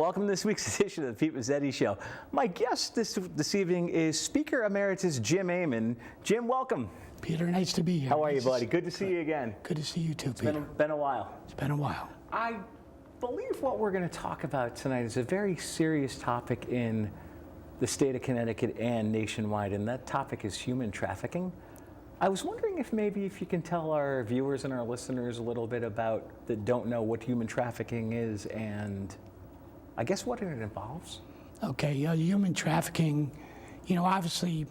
welcome to this week's edition of the Pete Mezzetti Show. My guest this evening is Speaker Emeritus Jim Amann. Jim, welcome. Peter, nice to be here. How are you, buddy? Good to see you again. Good to see you too, Peter. It's been a while. It's been a while. I believe what we're going to talk about tonight is a very serious topic in the state of Connecticut and nationwide, and that topic is human trafficking. I was wondering if you can tell our viewers and our listeners a little bit about that don't know what human trafficking is and I guess what it involves. Okay, human trafficking, obviously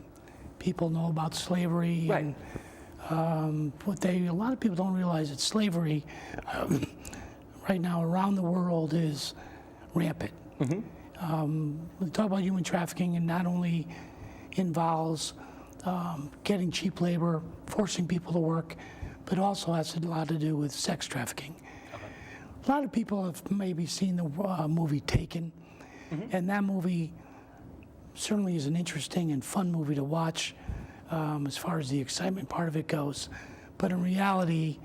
people know about slavery. Right. And a lot of people don't realize that slavery right now around the world is rampant. Mm-hmm. We talk about human trafficking, and not only involves getting cheap labor, forcing people to work, but also has a lot to do with sex trafficking. Okay. A lot of people have maybe seen the movie Taken, mm-hmm. and that movie certainly is an interesting and fun movie to watch as far as the excitement part of it goes. But in reality,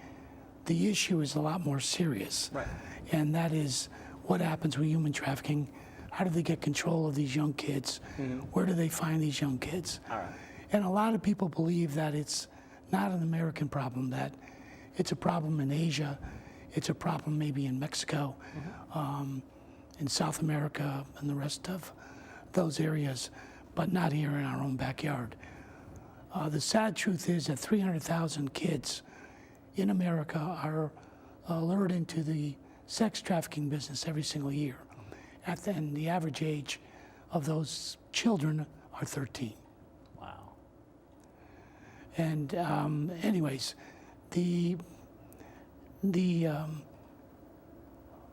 the issue is a lot more serious. Right. And that is what happens with human trafficking. How do they get control of these young kids? Mm-hmm. Where do they find these young kids? All right. And a lot of people believe that it's not an American problem, that it's a problem in Asia, it's a problem maybe in Mexico, mm-hmm. In South America and the rest of those areas, but not here in our own backyard. The sad truth is that 300,000 kids in America are lured into the sex trafficking business every single year. And the average age of those children are 13. And anyways, the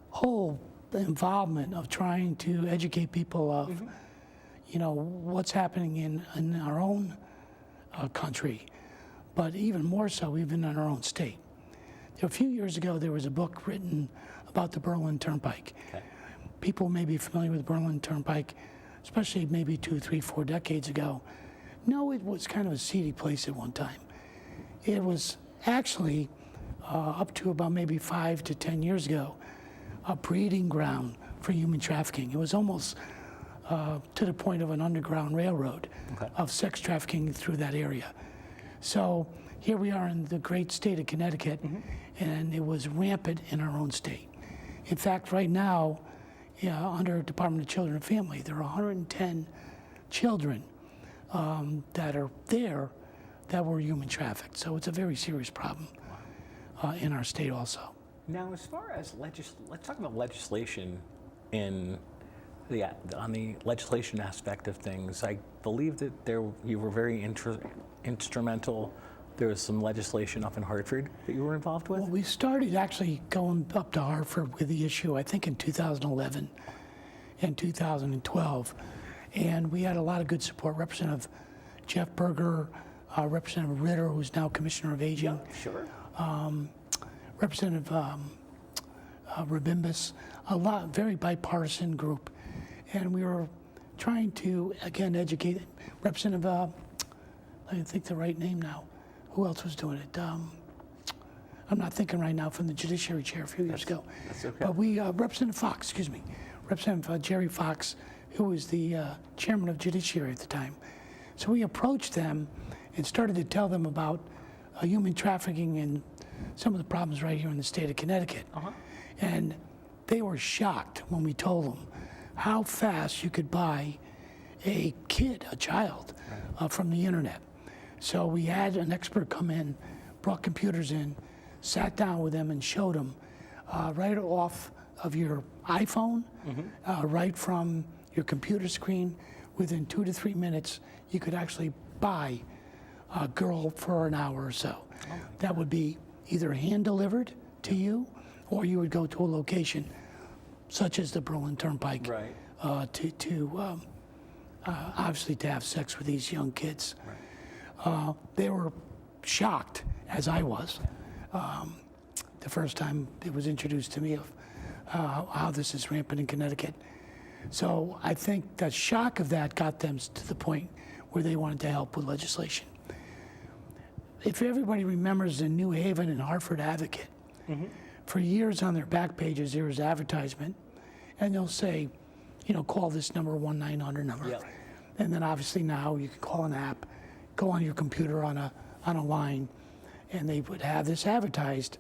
whole involvement of trying to educate people of, mm-hmm. What's happening in our own country, but even more so, even in our own state. A few years ago, there was a book written about the Berlin Turnpike. Okay. People may be familiar with the Berlin Turnpike, especially maybe 2, 3, 4 decades ago. No, it was kind of a seedy place at one time. It was actually, up to about maybe 5 to 10 years ago, a breeding ground for human trafficking. It was almost to the point of an underground railroad of sex trafficking through that area. So here we are in the great state of Connecticut, mm-hmm. and it was rampant in our own state. In fact, right now, under Department of Children and Family, there are 110 children that are there that were human trafficked. So it's a very serious problem in our state also. Now, as far as let's talk about legislation on the legislation aspect of things. I believe that you were very instrumental. There was some legislation up in Hartford that you were involved with? Well, we started actually going up to Hartford with the issue, I think in 2011 and 2012. And we had a lot of good support. Representative Jeff Berger, Representative Ritter, who's now Commissioner of Aging. Yeah, sure. Representative Rabimbus, very bipartisan group. And we were trying to, again, educate Representative, I think the right name now. Who else was doing it? I'm not thinking right now, from the Judiciary Chair a few years ago. That's okay. But Representative Jerry Fox, who was the chairman of Judiciary at the time. So we approached them and started to tell them about human trafficking and some of the problems right here in the state of Connecticut. Uh-huh. And they were shocked when we told them how fast you could buy a child, from the internet. So we had an expert come in, brought computers in, sat down with them and showed them right off of your iPhone, mm-hmm. Right from your computer screen, within 2 to 3 minutes, you could actually buy a girl for an hour or so. Oh, that would be either hand delivered to you, or you would go to a location such as the Berlin Turnpike, right. Obviously to have sex with these young kids. Right. They were shocked, as I was, the first time it was introduced to me of how this is rampant in Connecticut. So I think the shock of that got them to the point where they wanted to help with legislation. If everybody remembers the New Haven and Hartford Advocate, mm-hmm. for years on their back pages there was advertisement, and they'll say, call this number 1-900 number. Yep. And then obviously now you can call an app, go on your computer on a line, and they would have this advertised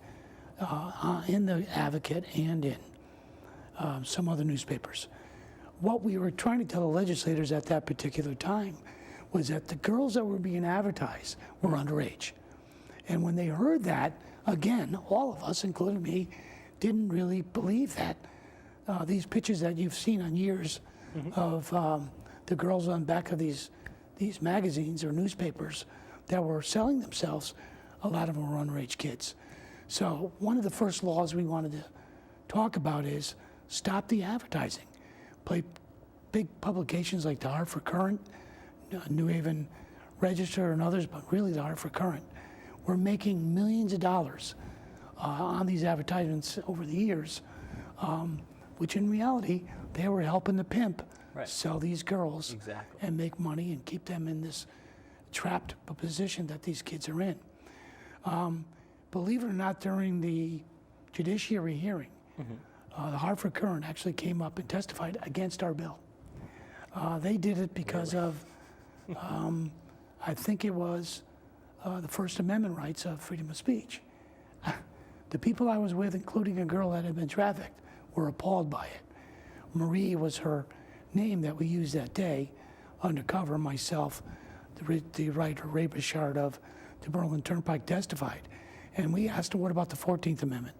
in the Advocate and in some other newspapers. What we were trying to tell the legislators at that particular time was that the girls that were being advertised were underage. And when they heard that, again, all of us, including me, didn't really believe that. These pictures that you've seen on years of the girls on the back of these magazines or newspapers that were selling themselves, a lot of them were underage kids. So one of the first laws we wanted to talk about is stop the advertising. Big publications like the Hartford Courant, New Haven Register, and others, but really the Hartford Courant, were making millions of dollars on these advertisements over the years, which in reality, they were helping the pimp sell these girls and make money and keep them in this trapped position that these kids are in. Believe it or not, during the judiciary hearing, the Hartford Courant actually came up and testified against our bill. They did it because of, I think it was the First Amendment rights of freedom of speech. The people I was with, including a girl that had been trafficked, were appalled by it. Marie was her name that we used that day, undercover. Myself, the writer Ray Bouchard of the Berlin Turnpike testified. And we asked her, what about the 14th Amendment?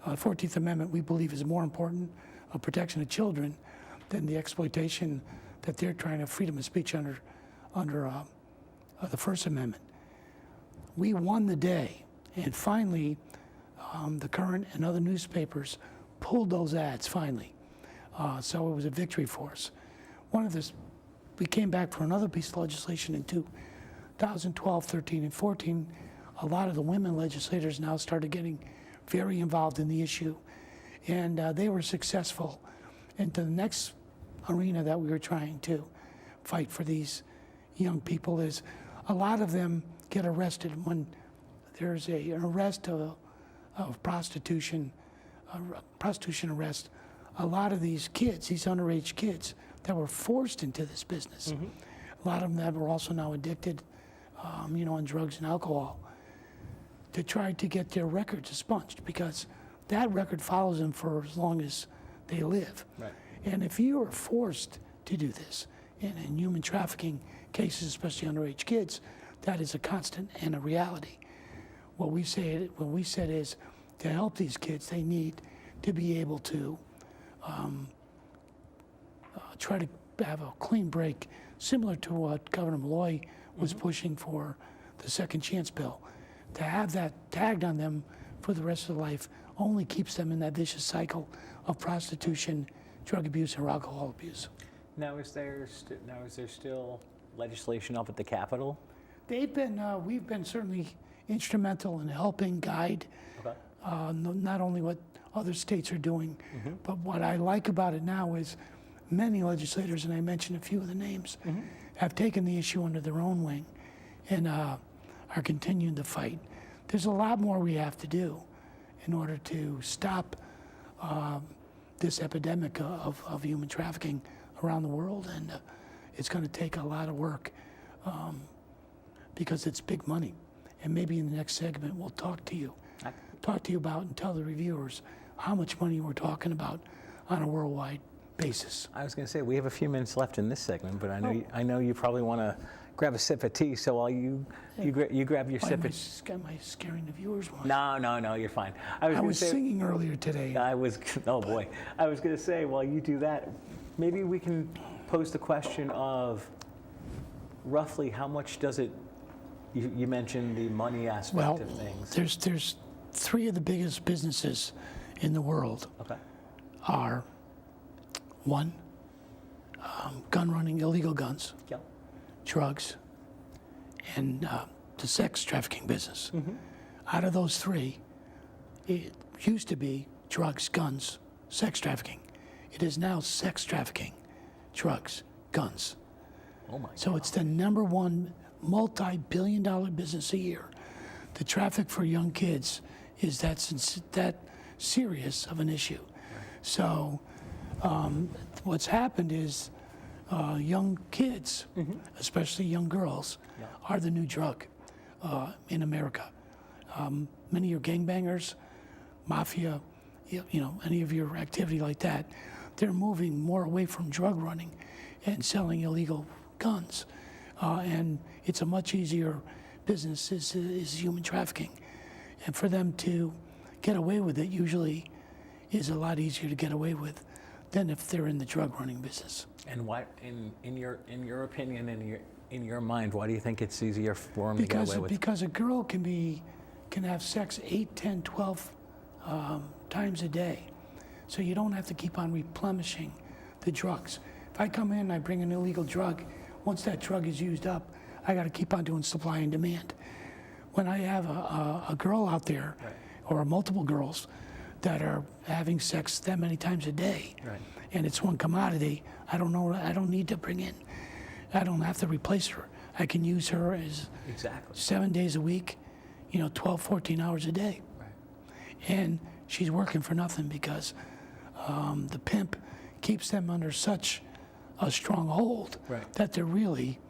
14th Amendment, we believe, is more important of protection of children than the exploitation that they're trying to freedom of speech under the First Amendment. We won the day, and finally, the Current and other newspapers pulled those ads finally. So it was a victory for us. We came back for another piece of legislation in 2012, 13, and 14. A lot of the women legislators now started getting very involved in the issue, and they were successful. And the next arena that we were trying to fight for these young people is a lot of them get arrested when there's an arrest of prostitution arrest. A lot of these kids, these underage kids that were forced into this business, a lot of them that were also now addicted, on drugs and alcohol, to try to get their records expunged, because that record follows them for as long as they live. Right. And if you are forced to do this in human trafficking cases, especially underage kids, that is a constant and a reality. What we said is, to help these kids, they need to be able to try to have a clean break, similar to what Governor Malloy was pushing for the Second Chance bill. To have that tagged on them for the rest of their life only keeps them in that vicious cycle of prostitution, drug abuse, or alcohol abuse. Now, is there still legislation up at the Capitol? We've been certainly instrumental in helping guide not only what other states are doing, but what I like about it now is many legislators, and I mentioned a few of the names, have taken the issue under their own wing and are continuing to fight. There's a lot more we have to do in order to stop this epidemic of human trafficking around the world, and it's going to take a lot of work because it's big money. And maybe in the next segment we'll talk to you about and tell the reviewers how much money we're talking about on a worldwide basis. I was going to say, we have a few minutes left in this segment, but I know you probably want to grab a sip of tea, so while you grab your sip of tea. Am I scaring the viewers? No, you're fine. I was singing earlier today. Oh boy. I was going to say, while you do that, maybe we can pose the question of roughly how much does it, you mentioned the money aspect of things. There's three of the biggest businesses in the world are, one, gun running, illegal guns, drugs, and the sex trafficking business. Out of those three, it used to be drugs, guns, sex trafficking. It is now sex trafficking, drugs, guns. Oh my So God. it's the number one multi-billion-dollar business a year. The traffic for young kids is that serious of an issue. So What's happened is young kids, especially young girls, are the new drug in America. Many of your gangbangers, mafia, any of your activity like that, they're moving more away from drug running and selling illegal guns. And it's a much easier business is human trafficking. And for them to get away with it usually is a lot easier to get away with than if they're in the drug running business. And why, in your opinion, in your mind, why do you think it's easier for them to get away with? Because a girl can have sex 8, 10, 12 times a day. So you don't have to keep on replenishing the drugs. If I come in and I bring an illegal drug, once that drug is used up, I got to keep on doing supply and demand. When I have a girl out there, or multiple girls that are having sex that many times a day, and it's one commodity, I don't need to bring in. I don't have to replace her. I can use her as 7 days a week, 12, 14 hours a day. And she's working for nothing because the pimp keeps them under such a strong hold that they're really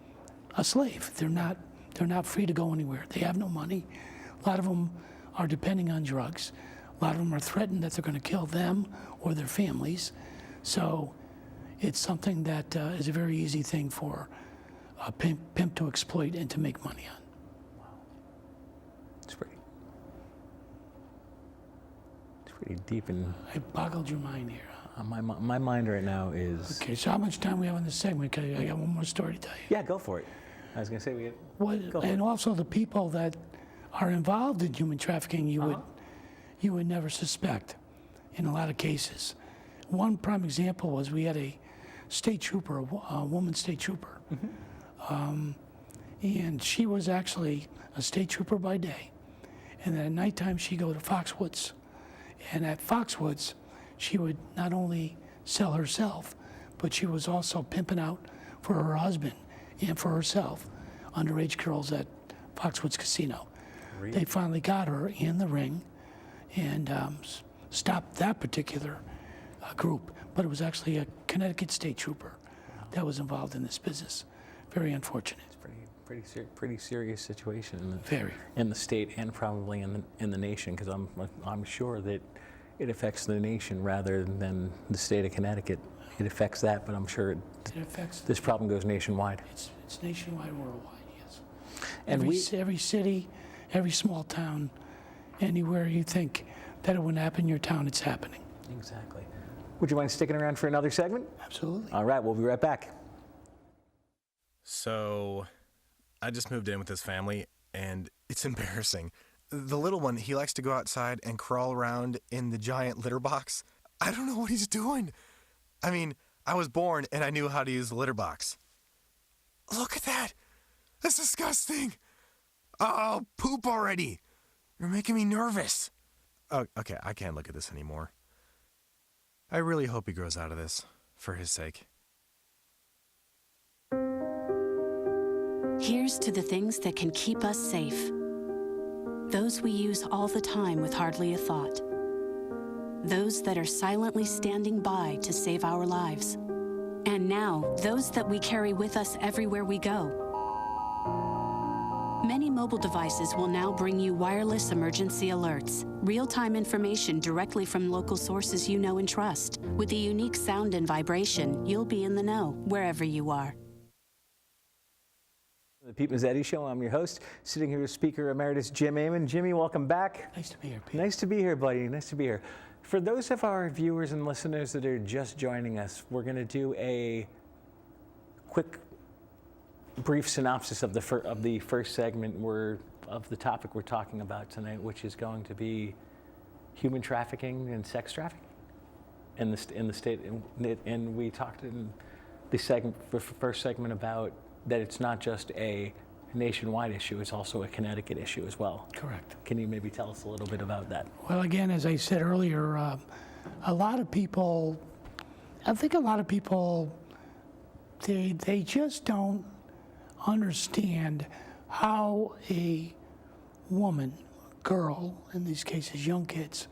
a slave. They're not free to go anywhere. They have no money. A lot of them are depending on drugs. A lot of them are threatened that they're going to kill them or their families. So it's something that is a very easy thing for a pimp to exploit and to make money on. Wow. It's pretty deep. And I boggled your mind here. My mind right now is... Okay, so how much time we have on this segment? Because I got one more story to tell you. Yeah, go for it. I was going to say and also the people that are involved in human trafficking, you would never suspect in a lot of cases. One prime example was we had a state trooper, a woman state trooper. And she was actually a state trooper by day. And then at nighttime, she'd go to Foxwoods. And at Foxwoods, she would not only sell herself, but she was also pimping out for her husband and for herself underage girls at Foxwoods Casino. Really? They finally got her in the ring and stopped that particular group. But it was actually a Connecticut state trooper that was involved in this business. Very unfortunate. It's pretty serious situation Very. In the state and probably in the nation, because I'm sure that it affects the nation rather than the state of Connecticut. It affects that, but I'm sure this problem goes nationwide. It's nationwide, worldwide, yes. And every city, every small town, anywhere you think that it wouldn't happen in your town, it's happening. Exactly. Would you mind sticking around for another segment? Absolutely. All right, we'll be right back. So, I just moved in with this family, and it's embarrassing. The little one, he likes to go outside and crawl around in the giant litter box. I don't know what he's doing. I mean, I was born and I knew how to use the litter box. Look at that. That's disgusting. Oh, poop already. You're making me nervous. Oh, okay, I can't look at this anymore. I really hope he grows out of this, for his sake. Here's to the things that can keep us safe. Those we use all the time with hardly a thought. Those that are silently standing by to save our lives. And now, those that we carry with us everywhere we go. Many mobile devices will now bring you wireless emergency alerts, real-time information directly from local sources you know and trust. With the unique sound and vibration, you'll be in the know, wherever you are. The Pete Mezzetti Show. I'm your host, sitting here with Speaker Emeritus Jim Amann. Jimmy, welcome back. Nice to be here, Pete. Nice to be here, buddy. Nice to be here. For those of our viewers and listeners that are just joining us, we're going to do a quick, brief synopsis of the first segment of the topic we're talking about tonight, which is going to be human trafficking and sex trafficking in the state. And we talked in the first segment about that it's not just a nationwide issue, it's also a Connecticut issue as well. Correct. Can you maybe tell us a little bit about that? Well, again, as I said earlier, a lot of people, they just don't understand how a woman, girl, in these cases young kids,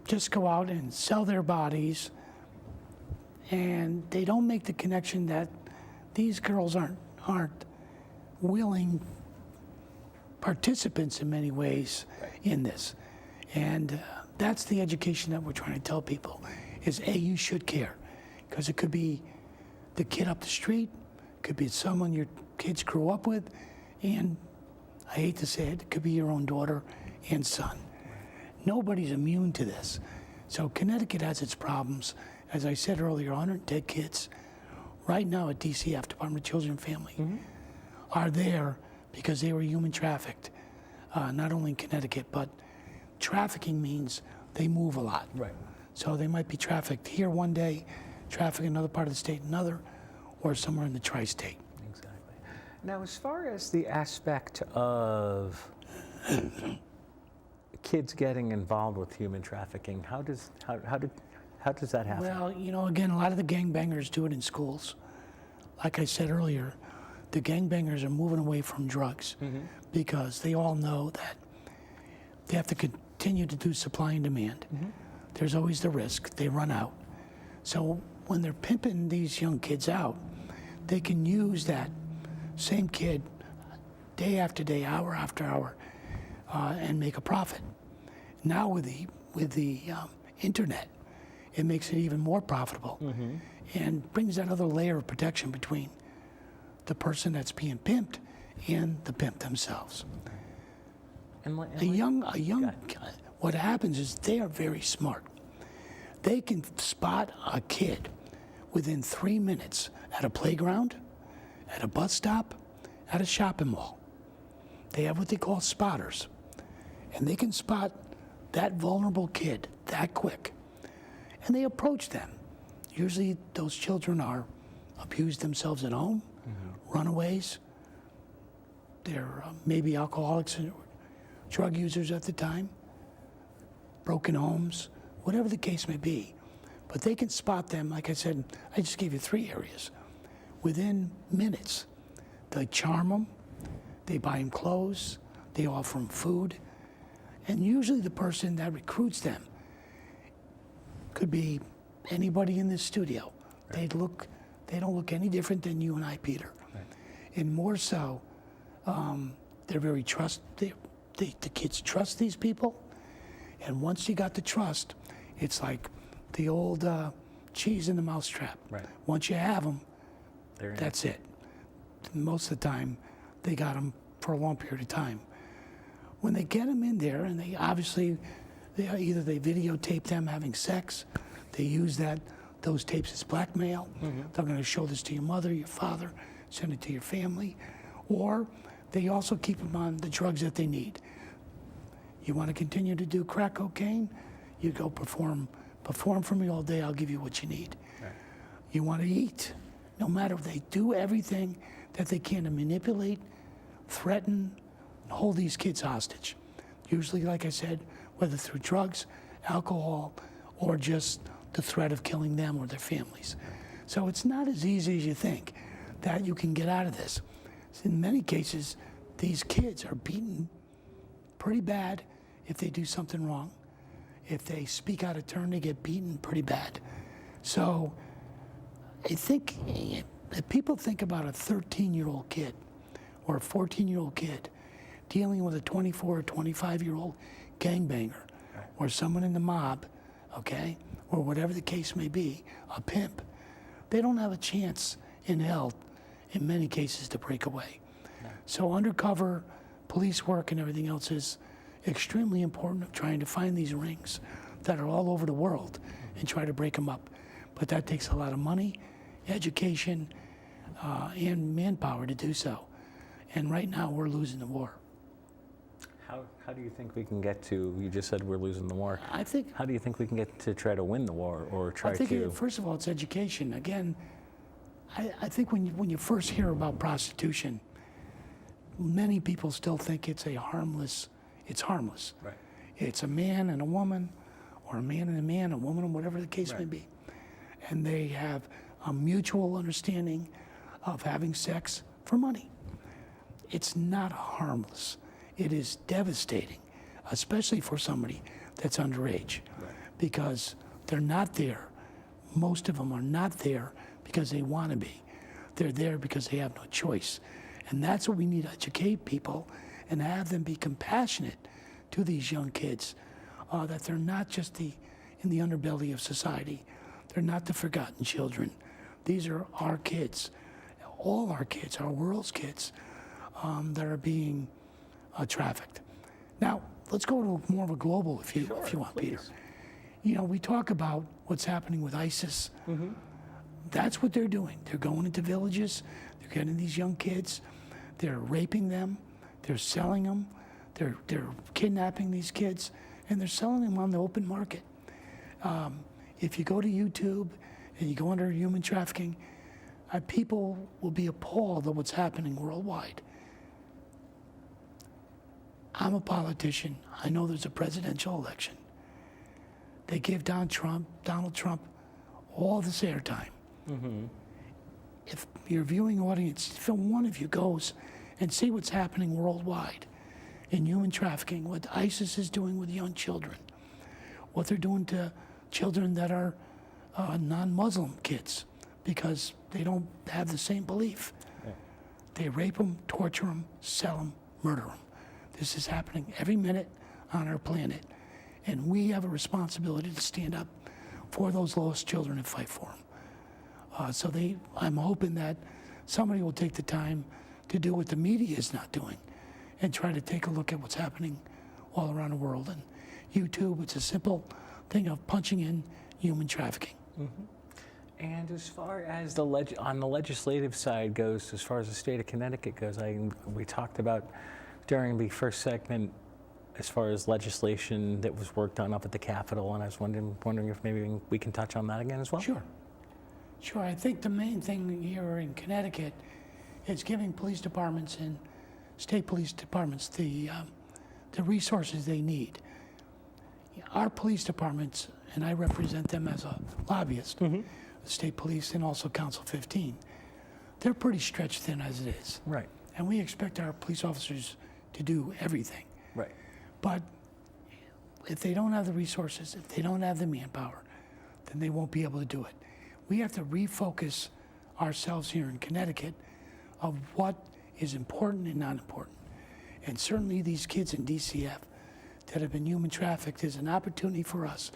just go out and sell their bodies, and they don't make the connection that these girls aren't willing participants in many ways in this. And that's the education that we're trying to tell people is, A, you should care, because it could be the kid up the street, could be someone your kids grew up with, and I hate to say it, it could be your own daughter and son. Nobody's immune to this. So Connecticut has its problems. As I said earlier, 100 dead kids right now at DCF, Department of Children and Family, are there because they were human trafficked, not only in Connecticut, but trafficking means they move a lot. Right. So they might be trafficked here one day, trafficked in another part of the state another, or somewhere in the tri-state. Exactly. Now, as far as the aspect of kids getting involved with human trafficking, how does that happen? Well, you know, again, a lot of the gangbangers do it in schools. Like I said earlier, the gangbangers are moving away from drugs because they all know that they have to continue to do supply and demand. There's always the risk they run out. So when they're pimping these young kids out, they can use that same kid day after day, hour after hour, and make a profit. Now with the internet, it makes it even more profitable and brings that other layer of protection between the person that's being pimped and the pimp themselves. What happens is they are very smart. They can spot a kid within 3 minutes at a playground, at a bus stop, at a shopping mall. They have what they call spotters. And they can spot that vulnerable kid that quick. And they approach them. Usually those children are abused themselves at home, runaways. They're maybe alcoholics and drug users at the time, broken homes, whatever the case may be. But they can spot them, like I said, I just gave you 3 areas. Within minutes, they charm them, they buy them clothes, they offer them food, and usually the person that recruits them could be anybody in this studio. Right. They don't look any different than you and I, Peter. Right. And more so, they're very the kids trust these people, and once you got the trust, it's like the old cheese in the mousetrap. Right. Once you have them, that's it. Most of the time, they got them for a long period of time. When they get them in there, and they obviously, either they videotape them having sex, they use those tapes as blackmail. They're going to show this to your mother, your father, send it to your family, or they also keep them on the drugs that they need. You want to continue to do crack cocaine? You go perform for me all day, I'll give you what you need. Right. You want to eat? No matter if they do everything that they can to manipulate, threaten, and hold these kids hostage. Usually, like I said, whether through drugs, alcohol, or just the threat of killing them or their families. So it's not as easy as you think that you can get out of this. In many cases, these kids are beaten pretty bad if they do something wrong. If they speak out of turn, they get beaten pretty bad. So I think if people think about a 13-year-old kid or a 14-year-old kid dealing with a 24 or 25-year-old gangbanger or someone in the mob, okay, or whatever the case may be, a pimp, they don't have a chance in hell, in many cases, to break away. So undercover police work and everything else is extremely important of trying to find these rings that are all over the world and try to break them up. But that takes a lot of money, education, and manpower to do so. And right now we're losing the war. How do you think we can get to, you just said we're losing the war. How do you think we can get to try to win the war or try to? First of all, it's education. Again, I think when you first hear about prostitution, many people still think it's harmless. Right. It's a man and a woman, or a man and a man, a woman, or whatever the case may be. And they have a mutual understanding of having sex for money. It's not harmless. It is devastating, especially for somebody that's underage. Right. because they're not there. Most of them are not there because they want to be. They're there because they have no choice. And that's what we need to educate people and have them be compassionate to these young kids, that they're not just in the underbelly of society. They're not the forgotten children. These are our kids, all our kids, our world's kids, that are being trafficked. Now, let's go to more of a global, if you want, please. Peter. You know, we talk about what's happening with ISIS. That's what they're doing. They're going into villages. They're getting these young kids. They're raping them. They're selling them. They're kidnapping these kids, and they're selling them on the open market. If you go to YouTube and you go under human trafficking, people will be appalled at what's happening worldwide. I'm a politician. I know there's a presidential election. They give Donald Trump, all this airtime. If your viewing audience, if one of you goes and see what's happening worldwide in human trafficking, what ISIS is doing with young children, what they're doing to children that are non-Muslim kids because they don't have the same belief. They rape them, torture them, sell them, murder them. This is happening every minute on our planet, and we have a responsibility to stand up for those lost children and fight for them. I'm hoping that somebody will take the time to do what the media is not doing and try to take a look at what's happening all around the world. And YouTube, it's a simple thing of punching in human trafficking. And as far as on the legislative side goes, as far as the state of Connecticut goes, we talked about during the first segment as far as legislation that was worked on up at the Capitol, and I was wondering if maybe we can touch on that again as well. Sure. I think the main thing here in Connecticut is giving police departments and state police departments the resources they need. Our police departments, and I represent them as a lobbyist, the state police and also Council 15, they're pretty stretched thin as it is. Right. And we expect our police officers to do everything. Right. But if they don't have the resources, if they don't have the manpower, then they won't be able to do it. We have to refocus ourselves here in Connecticut of what is important and not important. And certainly these kids in DCF that have been human trafficked is an opportunity for us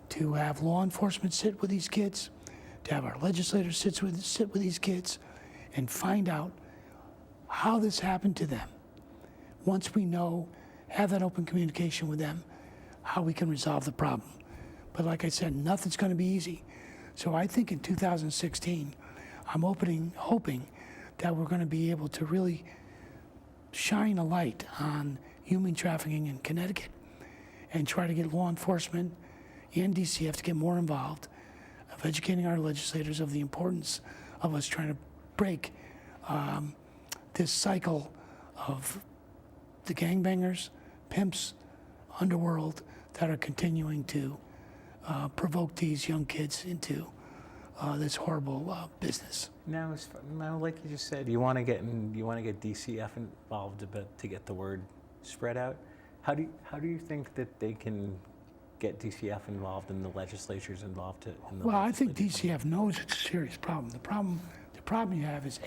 to have law enforcement sit with these kids, to have our legislators sit with these kids, and find out how this happened to them. Once we know, have that open communication with them, how we can resolve the problem. But like I said, nothing's going to be easy. So I think in 2016, I'm hoping that we're going to be able to really shine a light on human trafficking in Connecticut and try to get law enforcement and DCF to get more involved, of educating our legislators of the importance of us trying to break this cycle of the gangbangers, pimps, underworld that are continuing to provoke these young kids into this horrible business. Now, like you just said, you want to get DCF involved a bit to get the word spread out. How do you think that they can get DCF involved and the legislatures involved? I think DCF knows it's a serious problem. The problem you have is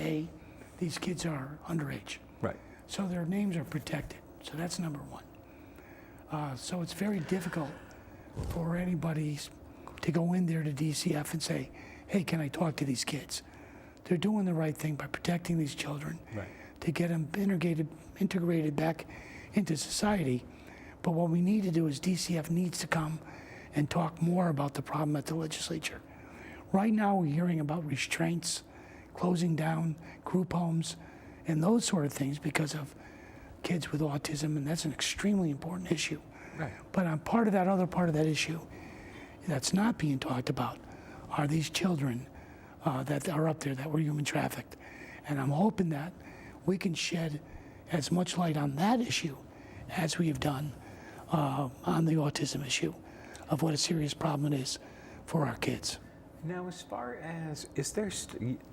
these kids are underage, right? So their names are protected. So that's number one. So it's very difficult for anybody to go in there to DCF and say, hey, can I talk to these kids? They're doing the right thing by protecting these children, right, to get them integrated back into society. But what we need to do is DCF needs to come and talk more about the problem at the legislature. Right now we're hearing about restraints, closing down group homes, and those sort of things because of kids with autism, and that's an extremely important issue. Right. But on part of that issue that's not being talked about are these children that are up there that were human trafficked. And I'm hoping that we can shed as much light on that issue as we have done on the autism issue of what a serious problem it is for our kids. Now, as far as,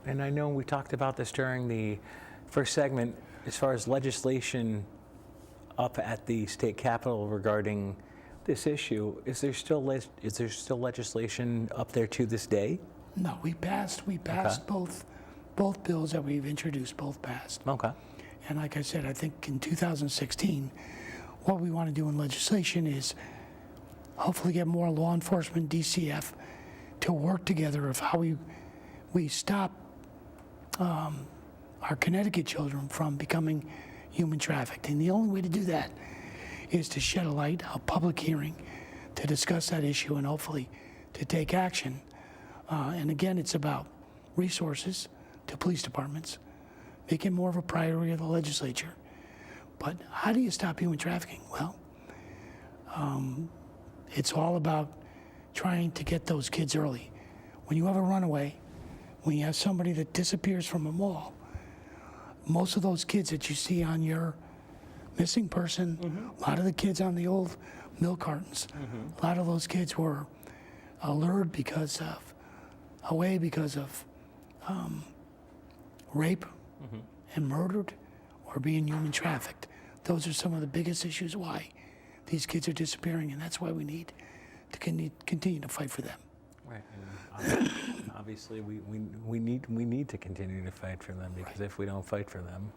and I know we talked about this during the first segment, as far as legislation up at the state capitol regarding this issue, is there still legislation up there to this day? No, we passed both bills that we've introduced, both passed. Okay. And like I said, I think in 2016, what we want to do in legislation is hopefully get more law enforcement, DCF, to work together of how we stop our Connecticut children from becoming human trafficked. And the only way to do that is to shed a light, a public hearing, to discuss that issue and hopefully to take action. And again, it's about resources to police departments, make it more of a priority of the legislature. But how do you stop human trafficking? Well, it's all about trying to get those kids early. When you have a runaway, when you have somebody that disappears from a mall, most of those kids that you see on your missing person, a lot of the kids on the old milk cartons, a lot of those kids were lured away because of rape and murdered or being human trafficked. Those are some of the biggest issues why these kids are disappearing, and that's why we need to continue to fight for them. Right. And obviously, we need to continue to fight for them, because if we don't fight for them,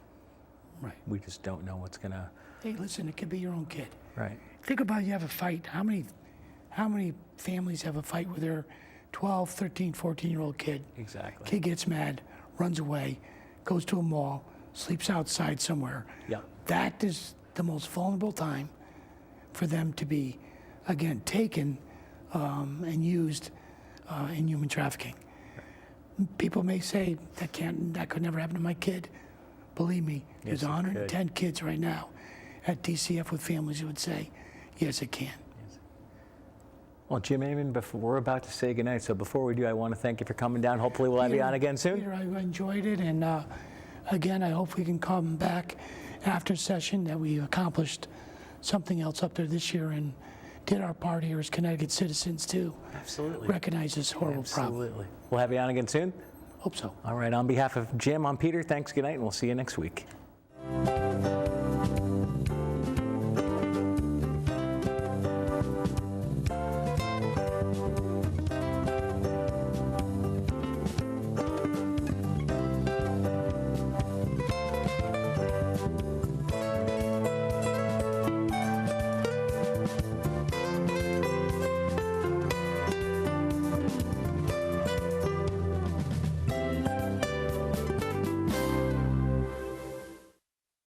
we just don't know what's gonna. Hey, listen, it could be your own kid. Right. Think about, you have a fight. How many families have a fight with their 12, 13, 14-year-old kid? Exactly. Kid gets mad, runs away, goes to a mall, sleeps outside somewhere. Yeah. That is the most vulnerable time for them to be, again, taken and used in human trafficking. People may say that could never happen to my kid. Believe me, Yes, there's it 110 kids right now at DCF with families who would say, yes, it can. Well, Jim Amann, we're about to say goodnight, so before we do, I want to thank you for coming down. Hopefully we'll have you on again soon. Peter, I enjoyed it, and again, I hope we can come back after session, that we accomplished something else up there this year and did our part here as Connecticut citizens to recognize this horrible problem. Absolutely. We'll have you on again soon? Hope so. All right, on behalf of Jim, I'm Peter. Thanks, good night, and we'll see you next week.